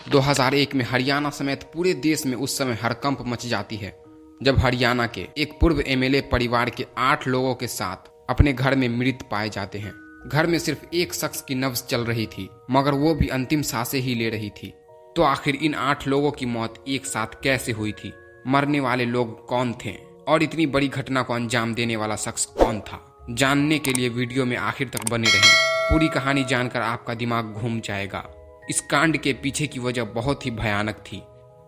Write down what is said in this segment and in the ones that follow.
2001 में हरियाणा समेत पूरे देश में उस समय हड़कंप मच जाती है जब हरियाणा के एक पूर्व एमएलए परिवार के 8 लोगों के साथ अपने घर में मृत पाए जाते हैं। घर में सिर्फ एक शख्स की नब्ज चल रही थी, मगर वो भी अंतिम सांसें ही ले रही थी। तो आखिर इन 8 लोगों की मौत एक साथ कैसे हुई थी? मरने वाले लोग कौन थे और इतनी बड़ी घटना को अंजाम देने वाला शख्स कौन था? जानने के लिए वीडियो में आखिर तक बने रहें। पूरी कहानी जानकर आपका दिमाग घूम जाएगा। इस कांड के पीछे की वजह बहुत ही भयानक थी।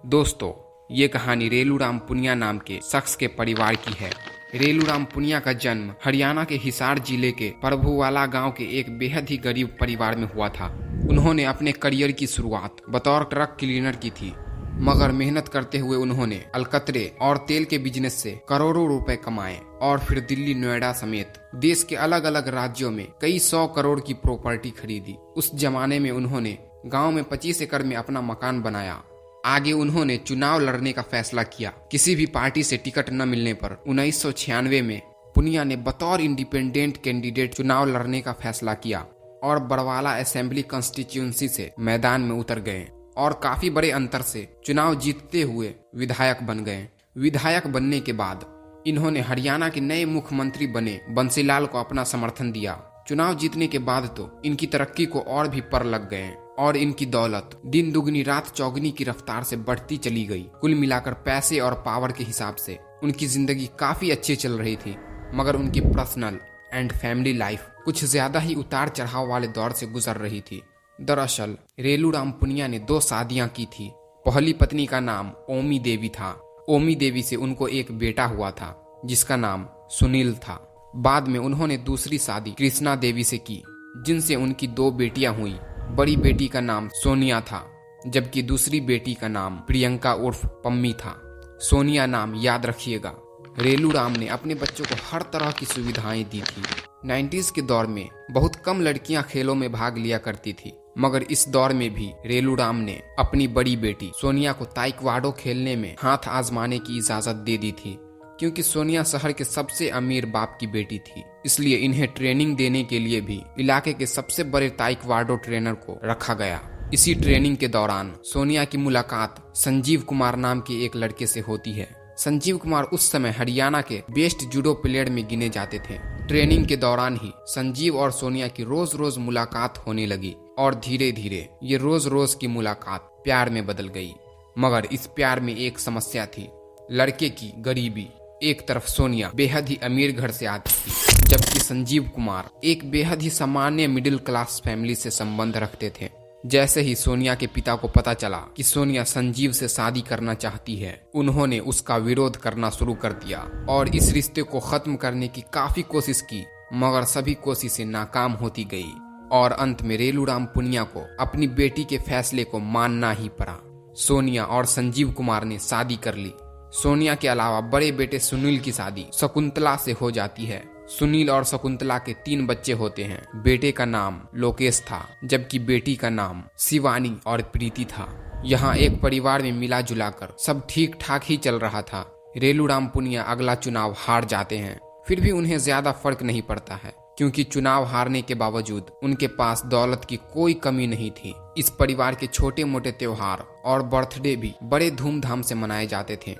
दोस्तों, ये कहानी रेलूराम पुनिया नाम के शख्स के परिवार की है। रेलूराम पुनिया का जन्म हरियाणा के हिसार जिले के प्रभुवाला गांव के एक बेहद ही गरीब परिवार में हुआ था। उन्होंने अपने करियर की शुरुआत बतौर ट्रक क्लीनर की थी, मगर मेहनत करते हुए उन्होंने अलकतरे और तेल के बिजनेस से करोड़ों रुपए कमाए और फिर दिल्ली, नोएडा समेत देश के अलग अलग राज्यों में कई 100 करोड़ की प्रॉपर्टी खरीदी। उस जमाने में उन्होंने गांव में 25 एकड़ में अपना मकान बनाया। आगे उन्होंने चुनाव लड़ने का फैसला किया। किसी भी पार्टी से टिकट न मिलने पर 1996 में पुनिया ने बतौर इंडिपेंडेंट कैंडिडेट चुनाव लड़ने का फैसला किया और बड़वाला असेंबली कंस्टिट्यूएंसी से मैदान में उतर गए और काफी बड़े अंतर से चुनाव जीतते हुए विधायक बन गए। विधायक बनने के बाद इन्होंने हरियाणा के नए मुख्यमंत्री बने बंसीलाल को अपना समर्थन दिया। चुनाव जीतने के बाद तो इनकी तरक्की को और भी पर लग गए और इनकी दौलत दिन दुगनी रात चौगनी की रफ्तार से बढ़ती चली गई। कुल मिलाकर पैसे और पावर के हिसाब से उनकी जिंदगी काफी अच्छी चल रही थी, मगर उनकी पर्सनल एंड फैमिली लाइफ कुछ ज्यादा ही उतार चढ़ाव वाले दौर से गुजर रही थी। दरअसल रेलूराम पुनिया ने 2 शादियां की थी। पहली पत्नी का नाम ओमी देवी था। ओमी देवी से उनको एक बेटा हुआ था जिसका नाम सुनील था। बाद में उन्होंने दूसरी शादी कृष्णा देवी से की, जिनसे उनकी 2 बेटियां हुई। बड़ी बेटी का नाम सोनिया था, जबकि दूसरी बेटी का नाम प्रियंका उर्फ पम्मी था। सोनिया नाम याद रखिएगा। रेलूराम ने अपने बच्चों को हर तरह की सुविधाएं दी थी। 90s के दौर में बहुत कम लड़कियां खेलों में भाग लिया करती थी, मगर इस दौर में भी रेलूराम ने अपनी बड़ी बेटी सोनिया को ताइक्वांडो खेलने में हाथ आजमाने की इजाजत दे दी थी। क्योंकि सोनिया शहर के सबसे अमीर बाप की बेटी थी, इसलिए इन्हें ट्रेनिंग देने के लिए भी इलाके के सबसे बड़े ताइक्वांडो ट्रेनर को रखा गया। इसी ट्रेनिंग के दौरान सोनिया की मुलाकात संजीव कुमार नाम के एक लड़के से होती है। संजीव कुमार उस समय हरियाणा के बेस्ट जूडो प्लेयर में गिने जाते थे। ट्रेनिंग के दौरान ही संजीव और सोनिया की रोज रोज मुलाकात होने लगी और धीरे धीरे ये रोज रोज की मुलाकात प्यार में बदल गई। मगर इस प्यार में एक समस्या थी, लड़के की गरीबी। एक तरफ सोनिया बेहद ही अमीर घर से आती थी, जबकि संजीव कुमार एक बेहद ही सामान्य मिडिल क्लास फैमिली से संबंध रखते थे। जैसे ही सोनिया के पिता को पता चला कि सोनिया संजीव से शादी करना चाहती है, उन्होंने उसका विरोध करना शुरू कर दिया और इस रिश्ते को खत्म करने की काफी कोशिश की, मगर सभी कोशिशें नाकाम होती गई और अंत में रेलूराम पुनिया को अपनी बेटी के फैसले को मानना ही पड़ा। सोनिया और संजीव कुमार ने शादी कर ली। सोनिया के अलावा बड़े बेटे सुनील की शादी शकुंतला से हो जाती है। सुनील और शकुंतला के 3 बच्चे होते हैं। बेटे का नाम लोकेश था, जबकि बेटी का नाम शिवानी और प्रीति था। यहाँ एक परिवार में मिला जुला कर सब ठीक ठाक ही चल रहा था। रेलूराम पुनिया अगला चुनाव हार जाते हैं, फिर भी उन्हें ज्यादा फर्क नहीं पड़ता है, क्योंकि चुनाव हारने के बावजूद उनके पास दौलत की कोई कमी नहीं थी। इस परिवार के छोटे मोटे त्योहार और बर्थडे भी बड़े धूमधाम से मनाए जाते थे।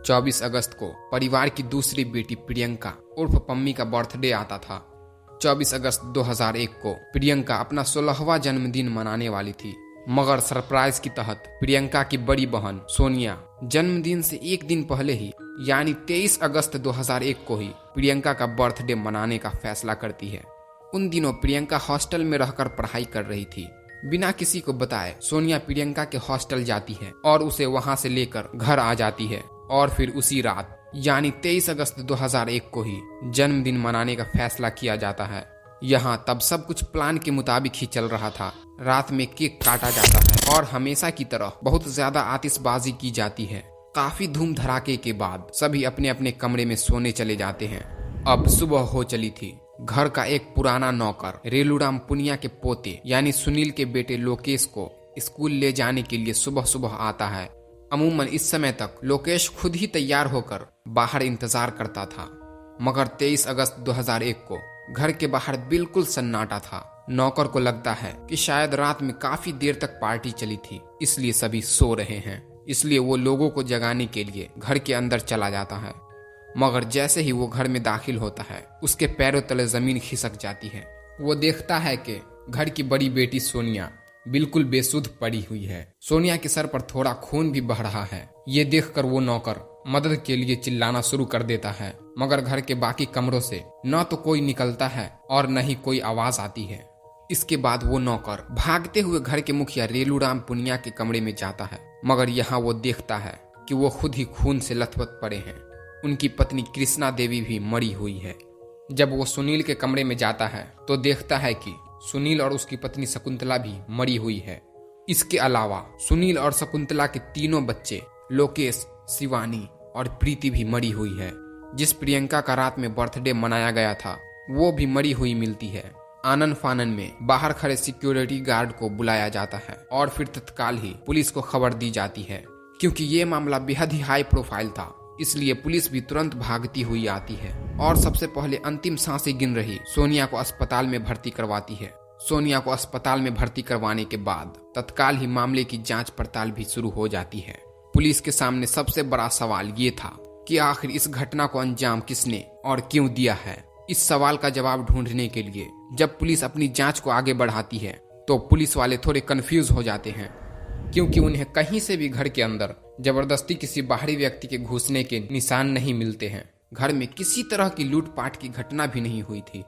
24 अगस्त को परिवार की दूसरी बेटी प्रियंका उर्फ पम्मी का बर्थडे आता था। 24 अगस्त 2001 को प्रियंका अपना 16वां जन्मदिन मनाने वाली थी, मगर सरप्राइज की तहत प्रियंका की बड़ी बहन सोनिया जन्मदिन से एक दिन पहले ही यानी 23 अगस्त 2001 को ही प्रियंका का बर्थडे मनाने का फैसला करती है। उन दिनों प्रियंका हॉस्टल में रहकर पढ़ाई कर रही थी। बिना किसी को बताए सोनिया प्रियंका के हॉस्टल जाती है और उसे वहां से लेकर घर आ जाती है और फिर उसी रात यानी 23 अगस्त 2001 को ही जन्मदिन मनाने का फैसला किया जाता है। यहाँ तब सब कुछ प्लान के मुताबिक ही चल रहा था। रात में केक काटा जाता है और हमेशा की तरह बहुत ज्यादा आतिशबाजी की जाती है। काफी धूम धड़ाके के बाद सभी अपने अपने कमरे में सोने चले जाते हैं। अब सुबह हो चली थी। घर का एक पुराना नौकर रेलूराम पुनिया के पोते यानी सुनील के बेटे लोकेश को स्कूल ले जाने के लिए सुबह सुबह आता है। अमूमन इस समय तक लोकेश खुद ही तैयार होकर बाहर इंतजार करता था, मगर 23 अगस्त 2001 को घर के बाहर बिल्कुल सन्नाटा था। नौकर को लगता है कि शायद रात में काफी देर तक पार्टी चली थी, इसलिए सभी सो रहे हैं। इसलिए वो लोगों को जगाने के लिए घर के अंदर चला जाता है। मगर जैसे ही वो घर में दाखिल होता है, उसके पैरों तले जमीन खिसक जाती है। वो देखता है कि घर की बड़ी बेटी सोनिया बिल्कुल बेसुध पड़ी हुई है। सोनिया के सर पर थोड़ा खून भी बह रहा है। ये देखकर वो नौकर मदद के लिए चिल्लाना शुरू कर देता है, मगर घर के बाकी कमरों से न तो कोई निकलता है और न ही कोई आवाज आती है। इसके बाद वो नौकर भागते हुए घर के मुखिया रेलूराम पुनिया के कमरे में जाता है, मगर यहाँ वो देखता है कि वो खुद ही खून से लथपथ पड़े हैं। उनकी पत्नी कृष्णा देवी भी मरी हुई है। जब वो सुनील के कमरे में जाता है तो देखता है कि सुनील और उसकी पत्नी शकुंतला भी मरी हुई है। इसके अलावा सुनील और शकुंतला के तीनों बच्चे लोकेश, शिवानी और प्रीति भी मरी हुई है। जिस प्रियंका का रात में बर्थडे मनाया गया था वो भी मरी हुई मिलती है। आनन फानन में बाहर खड़े सिक्योरिटी गार्ड को बुलाया जाता है और फिर तत्काल ही पुलिस को खबर दी जाती है। क्योंकि ये मामला बेहद ही हाई प्रोफाइल था, इसलिए पुलिस भी तुरंत भागती हुई आती है और सबसे पहले अंतिम सांसें गिन रही सोनिया को अस्पताल में भर्ती करवाती है। सोनिया को अस्पताल में भर्ती करवाने के बाद तत्काल ही मामले की जांच पड़ताल भी शुरू हो जाती है। पुलिस के सामने सबसे बड़ा सवाल ये था कि आखिर इस घटना को अंजाम किसने और क्यों दिया है। इस सवाल का जवाब ढूंढने के लिए जब पुलिस अपनी जांच को आगे बढ़ाती है तो पुलिस वाले थोड़े कंफ्यूज हो जाते हैं, क्योंकि उन्हें कहीं से भी घर के अंदर जबरदस्ती किसी बाहरी व्यक्ति के घुसने के निशान नहीं मिलते हैं। घर में किसी तरह की लूटपाट की घटना भी नहीं हुई थी।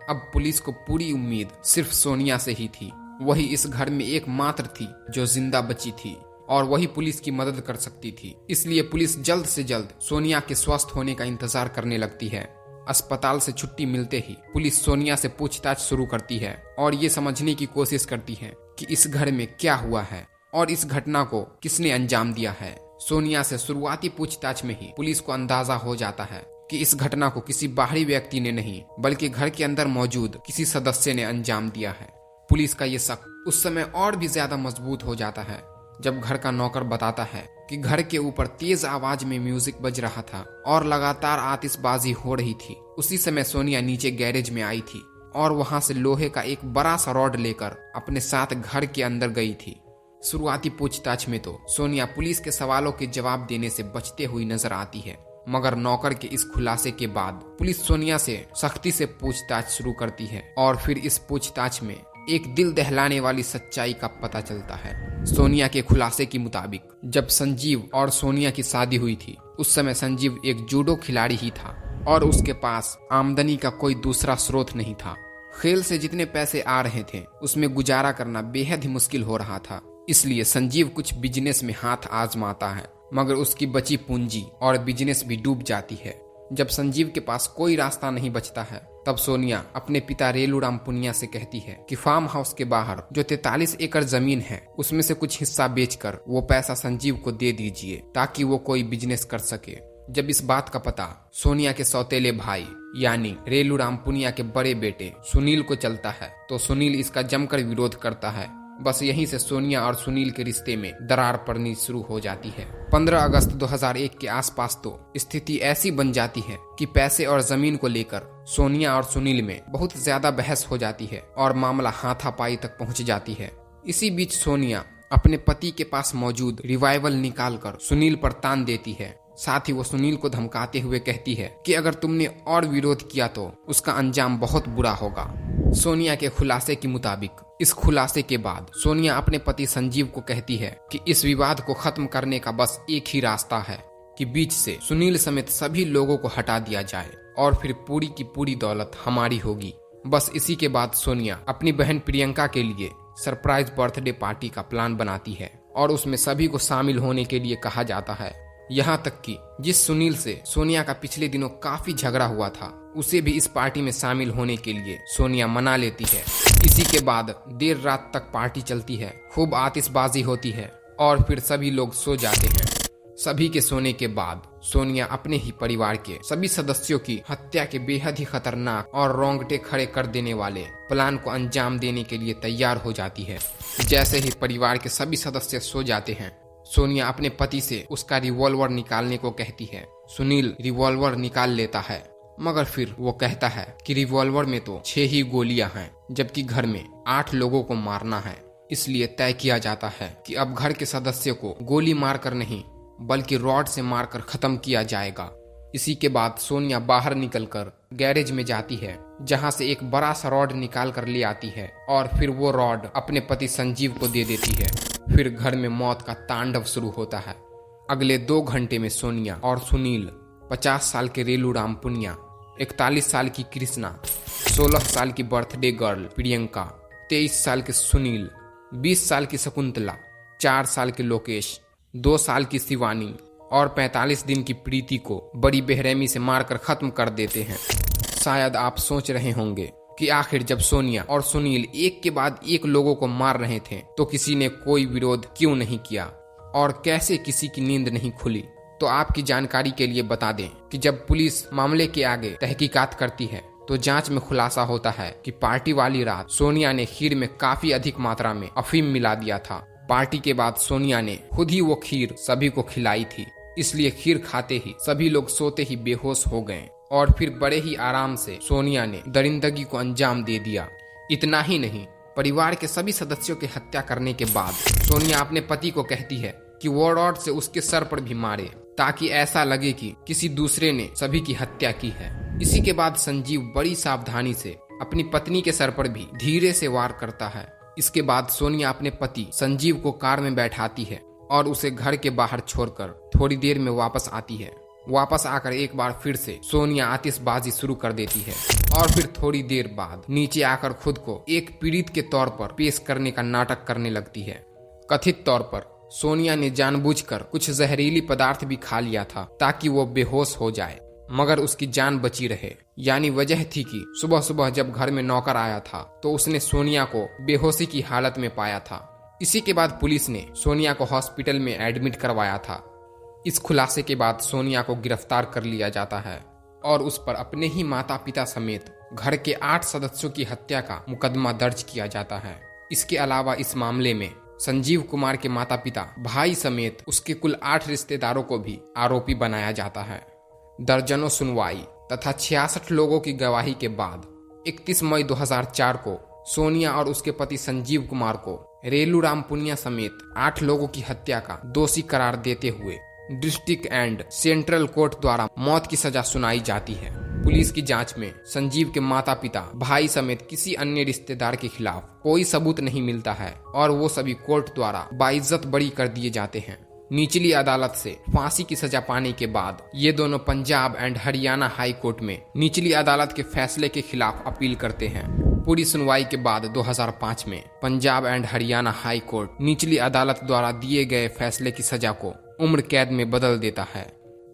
अब पुलिस को पूरी उम्मीद सिर्फ सोनिया से ही थी। वही इस घर में एकमात्र थी जो जिंदा बची थी और वही पुलिस की मदद कर सकती थी। इसलिए पुलिस जल्द से जल्द सोनिया के स्वस्थ होने का इंतजार करने लगती है। अस्पताल से छुट्टी मिलते ही पुलिस सोनिया से पूछताछ शुरू करती है और ये समझने की कोशिश करती है कि इस घर में क्या हुआ है और इस घटना को किसने अंजाम दिया है। सोनिया से शुरुआती पूछताछ में ही पुलिस को अंदाजा हो जाता है कि इस घटना को किसी बाहरी व्यक्ति ने नहीं बल्कि घर के अंदर मौजूद किसी सदस्य ने अंजाम दिया है। पुलिस का ये शक उस समय और भी ज्यादा मजबूत हो जाता है जब घर का नौकर बताता है कि घर के ऊपर तेज आवाज में म्यूजिक बज रहा था और लगातार आतिशबाजी हो रही थी। उसी समय सोनिया नीचे गैरेज में आई थी और वहां से लोहे का एक बड़ा सा रॉड लेकर अपने साथ घर के अंदर गई थी। शुरुआती पूछताछ में तो सोनिया पुलिस के सवालों के जवाब देने से बचते हुई नजर आती है, मगर नौकर के इस खुलासे के बाद पुलिस सोनिया से सख्ती से पूछताछ शुरू करती है और फिर इस पूछताछ में एक दिल दहलाने वाली सच्चाई का पता चलता है। सोनिया के खुलासे के मुताबिक जब संजीव और सोनिया की शादी हुई थी उस समय संजीव एक जूडो खिलाड़ी ही था और उसके पास आमदनी का कोई दूसरा स्रोत नहीं था। खेल से जितने पैसे आ रहे थे उसमें गुजारा करना बेहद ही मुश्किल हो रहा था। इसलिए संजीव कुछ बिजनेस में हाथ आजमाता है, मगर उसकी बची पूंजी और बिजनेस भी डूब जाती है। जब संजीव के पास कोई रास्ता नहीं बचता है तब सोनिया अपने पिता रेलूराम पुनिया से कहती है कि फार्म हाउस के बाहर जो 43 एकड़ जमीन है उसमें से कुछ हिस्सा बेचकर वो पैसा संजीव को दे दीजिए ताकि वो कोई बिजनेस कर सके। जब इस बात का पता सोनिया के सौतेले भाई यानी रेलूराम पुनिया के बड़े बेटे सुनील को चलता है तो सुनील इसका जमकर विरोध करता है। बस यहीं से सोनिया और सुनील के रिश्ते में दरार पड़नी शुरू हो जाती है। 15 अगस्त 2001 के आसपास तो स्थिति ऐसी बन जाती है कि पैसे और जमीन को लेकर सोनिया और सुनील में बहुत ज्यादा बहस हो जाती है और मामला हाथापाई तक पहुंच जाती है। इसी बीच सोनिया अपने पति के पास मौजूद रिवाइवल निकालकर सुनील पर तान देती है। साथ ही वो सुनील को धमकाते हुए कहती है कि अगर तुमने और विरोध किया तो उसका अंजाम बहुत बुरा होगा। सोनिया के खुलासे के मुताबिक इस खुलासे के बाद सोनिया अपने पति संजीव को कहती है कि इस विवाद को खत्म करने का बस एक ही रास्ता है कि बीच से सुनील समेत सभी लोगों को हटा दिया जाए और फिर पूरी की पूरी दौलत हमारी होगी। बस इसी के बाद सोनिया अपनी बहन प्रियंका के लिए सरप्राइज बर्थडे पार्टी का प्लान बनाती है और उसमें सभी को शामिल होने के लिए कहा जाता है। यहाँ तक कि जिस सुनील से सोनिया का पिछले दिनों काफी झगड़ा हुआ था उसे भी इस पार्टी में शामिल होने के लिए सोनिया मना लेती है। इसी के बाद देर रात तक पार्टी चलती है, खूब आतिशबाजी होती है और फिर सभी लोग सो जाते हैं। सभी के सोने के बाद सोनिया अपने ही परिवार के सभी सदस्यों की हत्या के बेहद ही खतरनाक और रोंगटे खड़े कर देने वाले प्लान को अंजाम देने के लिए तैयार हो जाती है। जैसे ही परिवार के सभी सदस्य सो जाते हैं सोनिया अपने पति से उसका रिवॉल्वर निकालने को कहती है। सुनील रिवॉल्वर निकाल लेता है मगर फिर वो कहता है कि रिवॉल्वर में तो 6 ही गोलियां हैं, जबकि घर में 8 लोगों को मारना है। इसलिए तय किया जाता है कि अब घर के सदस्य को गोली मारकर नहीं बल्कि रॉड से मारकर खत्म किया जाएगा। इसी के बाद सोनिया बाहर निकलकर गैरेज में जाती है, जहां से एक बड़ा सा रॉड निकाल कर ले आती है और फिर वो रॉड अपने पति संजीव को दे देती है। फिर घर में मौत का तांडव शुरू होता है। अगले 2 घंटे में सोनिया और सुनील, 50 साल के रेलूराम पुनिया, 41 साल की कृष्णा, 16 साल की बर्थडे गर्ल प्रियंका, 23 साल के सुनील, 20 साल की शकुंतला, 4 साल के लोकेश, 2 साल की शिवानी और 45 दिन की प्रीति को बड़ी बेरहमी से मारकर खत्म कर देते हैं। शायद आप सोच रहे होंगे कि आखिर जब सोनिया और सुनील एक के बाद एक लोगों को मार रहे थे तो किसी ने कोई विरोध क्यों नहीं किया और कैसे किसी की नींद नहीं खुली। तो आपकी जानकारी के लिए बता दें कि जब पुलिस मामले के आगे तहकीकात करती है तो जांच में खुलासा होता है कि पार्टी वाली रात सोनिया ने खीर में काफी अधिक मात्रा में अफीम मिला दिया था। पार्टी के बाद सोनिया ने खुद ही वो खीर सभी को खिलाई थी, इसलिए खीर खाते ही सभी लोग सोते ही बेहोश हो गए और फिर बड़े ही आराम से सोनिया ने दरिंदगी को अंजाम दे दिया। इतना ही नहीं, परिवार के सभी सदस्यों की हत्या करने के बाद सोनिया अपने पति को कहती है कि वो रॉड से उसके सर पर भी मारे, ताकि ऐसा लगे कि किसी दूसरे ने सभी की हत्या की है। इसी के बाद संजीव बड़ी सावधानी से अपनी पत्नी के सर पर भी धीरे से वार करता है। इसके बाद सोनिया अपने पति संजीव को कार में बैठाती है और उसे घर के बाहर छोड़कर थोड़ी देर में वापस आती है। वापस आकर एक बार फिर से सोनिया आतिशबाजी शुरू कर देती है और फिर थोड़ी देर बाद नीचे आकर खुद को एक पीड़ित के तौर पर पेश करने का नाटक करने लगती है। कथित तौर पर सोनिया ने जानबूझकर कुछ जहरीली पदार्थ भी खा लिया था ताकि वो बेहोश हो जाए, मगर उसकी जान बची रहे। यानी वजह थी कि सुबह सुबह जब घर में नौकर आया था तो उसने सोनिया को बेहोशी की हालत में पाया था। इसी के बाद पुलिस ने सोनिया को हॉस्पिटल में एडमिट करवाया था। इस खुलासे के बाद सोनिया को गिरफ्तार कर लिया जाता है और उस पर अपने ही माता पिता समेत घर के 8 सदस्यों की हत्या का मुकदमा दर्ज किया जाता है। इसके अलावा इस मामले में संजीव कुमार के माता पिता, भाई समेत उसके कुल 8 रिश्तेदारों को भी आरोपी बनाया जाता है। दर्जनों सुनवाई तथा 66 लोगों की गवाही के बाद 31 मई 2004 को सोनिया और उसके पति संजीव कुमार को रेलूराम पुनिया समेत 8 लोगों की हत्या का दोषी करार देते हुए डिस्ट्रिक्ट एंड सेंट्रल कोर्ट द्वारा मौत की सजा सुनाई जाती है। पुलिस की जांच में संजीव के माता पिता, भाई समेत किसी अन्य रिश्तेदार के खिलाफ कोई सबूत नहीं मिलता है और वो सभी कोर्ट द्वारा बाइज्जत बरी कर दिए जाते हैं। निचली अदालत से फांसी की सजा पाने के बाद ये दोनों Punjab and Haryana high court में निचली अदालत के फैसले के खिलाफ अपील करते हैं। पूरी सुनवाई के बाद 2005 में Punjab and Haryana high court निचली अदालत द्वारा दिए गए फैसले की सजा को उम्र कैद में बदल देता है।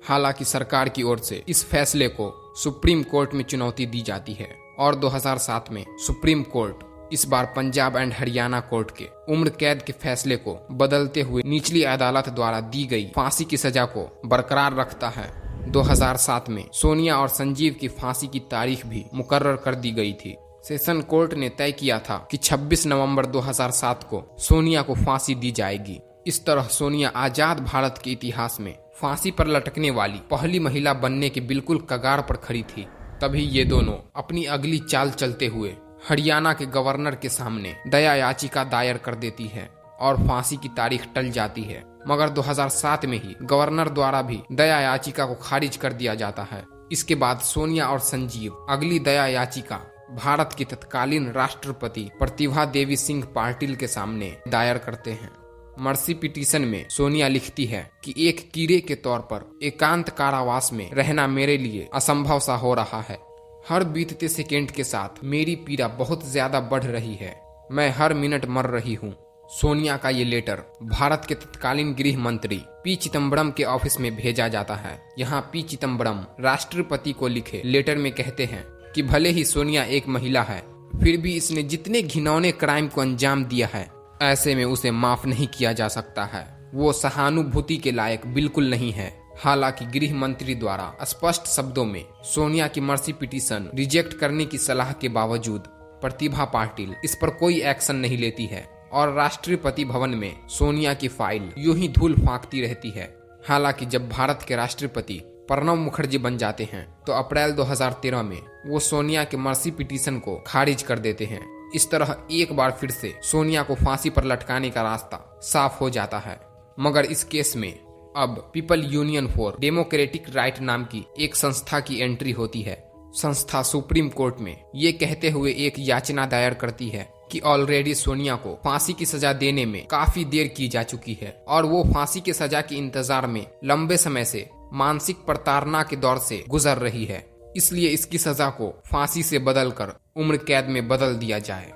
हालांकि सरकार की ओर से इस फैसले को सुप्रीम कोर्ट में चुनौती दी जाती है और 2007 में सुप्रीम कोर्ट इस बार पंजाब एंड हरियाणा कोर्ट के उम्र कैद के फैसले को बदलते हुए निचली अदालत द्वारा दी गई फांसी की सजा को बरकरार रखता है। 2007 में सोनिया और संजीव की फांसी की तारीख भी मुकर्रर कर दी गई थी। सेशन कोर्ट ने तय किया था कि 26 नवंबर 2007 को सोनिया को फांसी दी जाएगी। इस तरह सोनिया आजाद भारत के इतिहास में फांसी पर लटकने वाली पहली महिला बनने के बिल्कुल कगार पर खड़ी थी। तभी ये दोनों अपनी अगली चाल चलते हुए हरियाणा के गवर्नर के सामने दया याचिका दायर कर देती है और फांसी की तारीख टल जाती है, मगर 2007 में ही गवर्नर द्वारा भी दया याचिका को खारिज कर दिया जाता है। इसके बाद सोनिया और संजीव अगली दया याचिका भारत की तत्कालीन राष्ट्रपति प्रतिभा देवी सिंह पाटिल के सामने दायर करते हैं। मर्सी पिटीशन में सोनिया लिखती है कि एक कीड़े के तौर पर एकांत कारावास में रहना मेरे लिए असंभव सा हो रहा है। हर बीतते सेकेंड के साथ मेरी पीड़ा बहुत ज्यादा बढ़ रही है। मैं हर मिनट मर रही हूँ। सोनिया का ये लेटर भारत के तत्कालीन गृह मंत्री पी चिदम्बरम के ऑफिस में भेजा जाता है। यहाँ पी चिदम्बरम राष्ट्रपति को लिखे लेटर में कहते हैं कि भले ही सोनिया एक महिला है, फिर भी इसने जितने घिनौने क्राइम को अंजाम दिया है, ऐसे में उसे माफ नहीं किया जा सकता है। वो सहानुभूति के लायक बिल्कुल नहीं है। हालांकि गृह मंत्री द्वारा स्पष्ट शब्दों में सोनिया की मर्सी पिटीशन रिजेक्ट करने की सलाह के बावजूद प्रतिभा पाटिल इस पर कोई एक्शन नहीं लेती है और राष्ट्रपति भवन में सोनिया की फाइल यूं ही धूल फांकती रहती है। हालांकि जब भारत के राष्ट्रपति प्रणब मुखर्जी बन जाते हैं तो अप्रैल 2013 में वो सोनिया के मर्सी पिटीशन को खारिज कर देते हैं। इस तरह एक बार फिर से सोनिया को फांसी पर लटकाने का रास्ता साफ हो जाता है। मगर इस केस में अब people union for democratic right नाम की एक संस्था की एंट्री होती है। संस्था सुप्रीम कोर्ट में ये कहते हुए एक याचना दायर करती है कि ऑलरेडी सोनिया को फांसी की सजा देने में काफी देर की जा चुकी है और वो फांसी की सजा के इंतजार में लंबे समय से मानसिक प्रताड़ना के दौर से गुजर रही है, इसलिए इसकी सजा को फांसी से बदलकर उम्र कैद में बदल दिया जाए।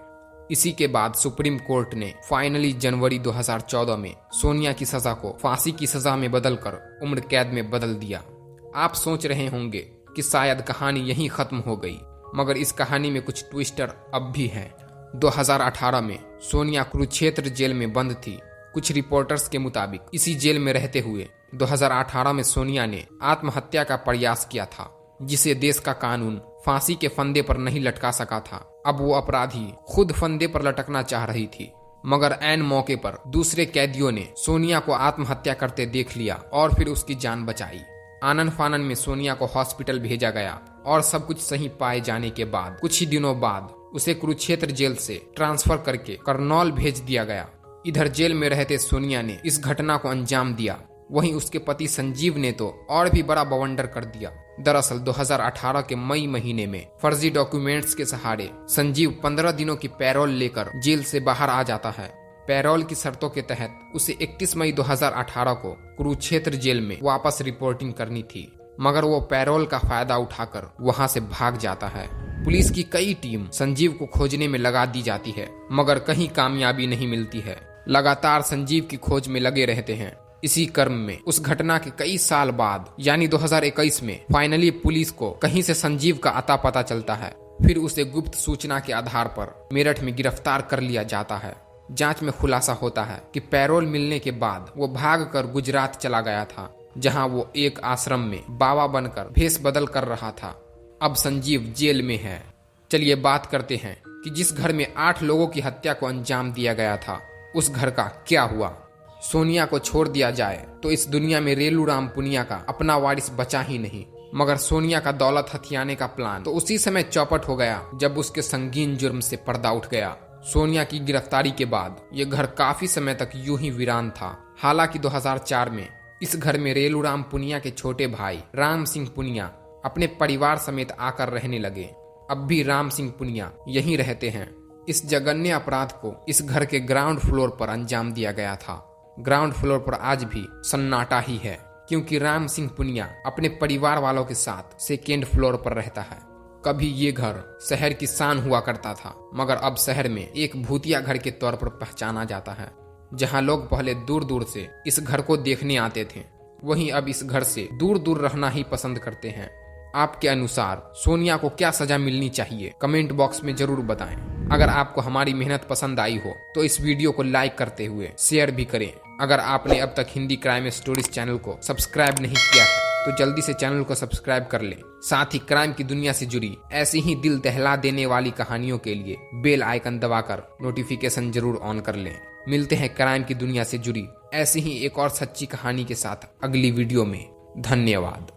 इसी के बाद सुप्रीम कोर्ट ने फाइनली जनवरी 2014 में सोनिया की सजा को फांसी की सजा में बदलकर उम्र कैद में बदल दिया। आप सोच रहे होंगे कि शायद कहानी यहीं खत्म हो गई, मगर इस कहानी में कुछ ट्विस्टर अब भी है। 2018 में सोनिया कुरुक्षेत्र जेल में बंद थी। कुछ रिपोर्टर्स के मुताबिक इसी जेल में रहते हुए 2018 में सोनिया ने आत्महत्या का प्रयास किया था, जिसे देश का कानून फांसी के फंदे पर नहीं लटका सका था। अब वो अपराधी खुद फंदे पर लटकना चाह रही थी, मगर ऐन मौके पर दूसरे कैदियों ने सोनिया को आत्महत्या करते देख लिया और फिर उसकी जान बचाई। आनन फानन में सोनिया को हॉस्पिटल भेजा गया और सब कुछ सही पाए जाने के बाद कुछ ही दिनों बाद उसे कुरुक्षेत्र जेल से ट्रांसफर करके करनौल भेज दिया गया। इधर जेल में रहते सोनिया ने इस घटना को अंजाम दिया, वहीं उसके पति संजीव ने तो और भी बड़ा बवंडर कर दिया। दरअसल 2018 के मई महीने में फर्जी डॉक्यूमेंट्स के सहारे संजीव 15 दिनों की पैरोल लेकर जेल से बाहर आ जाता है। पैरोल की शर्तों के तहत उसे 31 मई 2018 को कुरुक्षेत्र जेल में वापस रिपोर्टिंग करनी थी, मगर वो पैरोल का फायदा उठाकर वहां से भाग जाता है। पुलिस की कई टीम संजीव को खोजने में लगा दी जाती है, मगर कहीं कामयाबी नहीं मिलती है। लगातार संजीव की खोज में लगे रहते हैं। इसी क्रम में उस घटना के कई साल बाद यानी 2021 में फाइनली पुलिस को कहीं से संजीव का अता पता चलता है। फिर उसे गुप्त सूचना के आधार पर मेरठ में गिरफ्तार कर लिया जाता है। जांच में खुलासा होता है कि पैरोल मिलने के बाद वो भागकर गुजरात चला गया था, जहां वो एक आश्रम में बाबा बनकर भेष बदल कर रहा था। अब संजीव जेल में है। चलिए बात करते हैं कि जिस घर में 8 लोगों की हत्या को अंजाम दिया गया था, उस घर का क्या हुआ। सोनिया को छोड़ दिया जाए तो इस दुनिया में रेलू राम पुनिया का अपना वारिस बचा ही नहीं, मगर सोनिया का दौलत हथियाने का प्लान तो उसी समय चौपट हो गया जब उसके संगीन जुर्म से पर्दा उठ गया। सोनिया की गिरफ्तारी के बाद ये घर काफी समय तक यूं ही वीरान था। हालांकि 2004 में इस घर में रेलू राम पुनिया के छोटे भाई राम सिंह पुनिया अपने परिवार समेत आकर रहने लगे। अब भी राम सिंह पुनिया यहीं रहते हैं। इस जघन्य अपराध को इस घर के ग्राउंड फ्लोर पर अंजाम दिया गया था। ग्राउंड फ्लोर पर आज भी सन्नाटा ही है, क्योंकि राम सिंह पुनिया अपने परिवार वालों के साथ सेकेंड फ्लोर पर रहता है। कभी ये घर शहर की शान हुआ करता था, मगर अब शहर में एक भूतिया घर के तौर पर पहचाना जाता है, जहां लोग पहले दूर दूर से इस घर को देखने आते थे, वहीं अब इस घर से दूर दूर रहना ही पसंद करते हैं। आपके अनुसार सोनिया को क्या सजा मिलनी चाहिए, कमेंट बॉक्स में जरूर बताएं। अगर आपको हमारी मेहनत पसंद आई हो तो इस वीडियो को लाइक करते हुए शेयर भी करें। अगर आपने अब तक हिंदी क्राइम स्टोरीज चैनल को सब्सक्राइब नहीं किया है तो जल्दी से चैनल को सब्सक्राइब कर लें। साथ ही क्राइम की दुनिया से जुड़ी ऐसी ही दिल दहला देने वाली कहानियों के लिए बेल आइकन दबाकर नोटिफिकेशन जरूर ऑन कर लें। मिलते हैं क्राइम की दुनिया से जुड़ी ऐसी ही एक और सच्ची कहानी के साथ अगली वीडियो में। धन्यवाद।